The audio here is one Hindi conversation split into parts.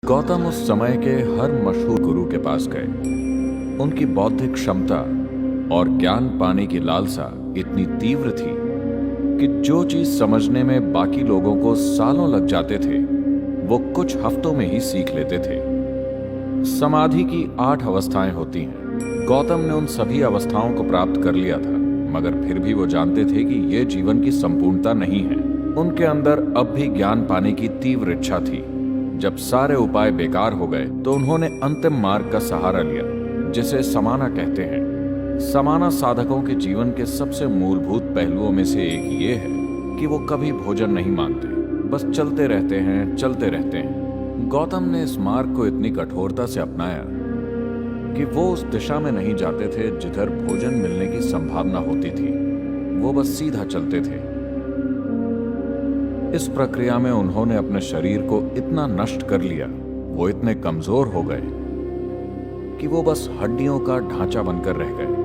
गौतम उस समय के हर मशहूर गुरु के पास गए। उनकी बौद्धिक क्षमता और ज्ञान पाने की लालसा इतनी तीव्र थी कि जो चीज समझने में बाकी लोगों को सालों लग जाते थे वो कुछ हफ्तों में ही सीख लेते थे। समाधि की 8 अवस्थाएं होती हैं। गौतम ने उन सभी अवस्थाओं को प्राप्त कर लिया था, मगर फिर भी वो जानते थे कि ये जीवन की संपूर्णता नहीं है। उनके अंदर अब भी ज्ञान पाने की तीव्र इच्छा थी। जब सारे उपाय बेकार हो गए तो उन्होंने अंतिम मार्ग का सहारा लिया, जिसे समाना कहते हैं। समाना साधकों के जीवन के सबसे मूलभूत पहलुओं में से एक ये है कि वो कभी भोजन नहीं मांगते, बस चलते रहते हैं, चलते रहते हैं। गौतम ने इस मार्ग को इतनी कठोरता से अपनाया कि वो उस दिशा में नहीं जाते थे जिधर भोजन मिलने की संभावना होती थी। वो बस सीधा चलते थे। इस प्रक्रिया में उन्होंने अपने शरीर को इतना नष्ट कर लिया, वो इतने कमजोर हो गए कि वो बस हड्डियों का ढांचा बनकर रह गए।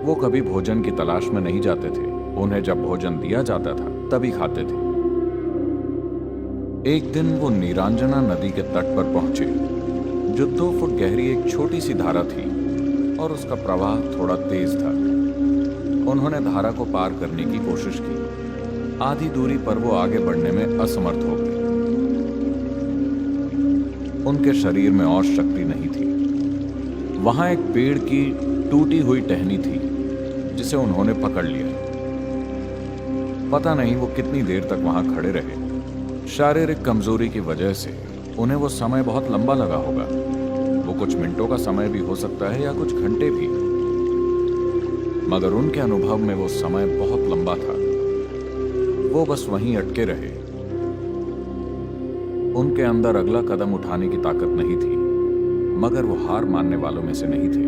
वो कभी भोजन की तलाश में नहीं जाते थे। उन्हें जब भोजन दिया जाता था तभी खाते थे। एक दिन वो नीरांजना नदी के तट पर पहुंचे, जो 2 फुट गहरी एक छोटी सी धारा थी और उसका प्रवाह थोड़ा तेज था। उन्होंने धारा को पार करने की कोशिश की। आधी दूरी पर वो आगे बढ़ने में असमर्थ हो गए। उनके शरीर में और शक्ति नहीं थी। वहां एक पेड़ की टूटी हुई टहनी थी, जिसे उन्होंने पकड़ लिया। पता नहीं वो कितनी देर तक वहां खड़े रहे। शारीरिक कमजोरी की वजह से उन्हें वो समय बहुत लंबा लगा होगा। वो कुछ मिनटों का समय भी हो सकता है या कुछ घंटे भी, मगर उनके अनुभव में वो समय बहुत लंबा था। वो बस वहीं अटके रहे। उनके अंदर अगला कदम उठाने की ताकत नहीं थी, मगर वो हार मानने वालों में से नहीं थे।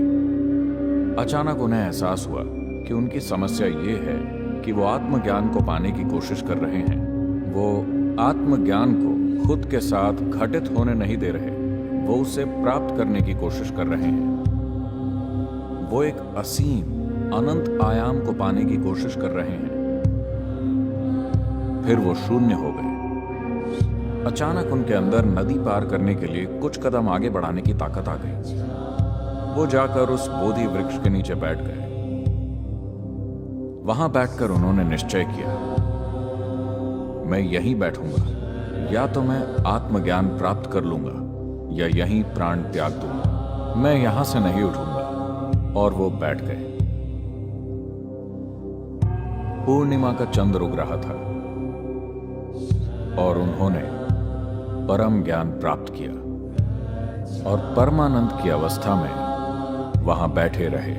अचानक उन्हें एहसास हुआ कि उनकी समस्या ये है कि वो आत्मज्ञान को पाने की कोशिश कर रहे हैं। वो आत्मज्ञान को खुद के साथ घटित होने नहीं दे रहे, वो उसे प्राप्त करने की कोशिश कर रहे हैं। वो एक असीम अनंत आयाम को पाने की कोशिश कर रहे हैं। फिर वो शून्य हो गए। अचानक उनके अंदर नदी पार करने के लिए कुछ कदम आगे बढ़ाने की ताकत आ गई। वो जाकर उस बोधि वृक्ष के नीचे बैठ गए। वहां बैठकर उन्होंने निश्चय किया, मैं यहीं बैठूंगा। या तो मैं आत्मज्ञान प्राप्त कर लूंगा या यहीं प्राण त्याग दूंगा। मैं यहां से नहीं उठूंगा। और वो बैठ गए। पूर्णिमा का चंद्र उग रहा था और उन्होंने परम ज्ञान प्राप्त किया और परमानंद की अवस्था में वहां बैठे रहे।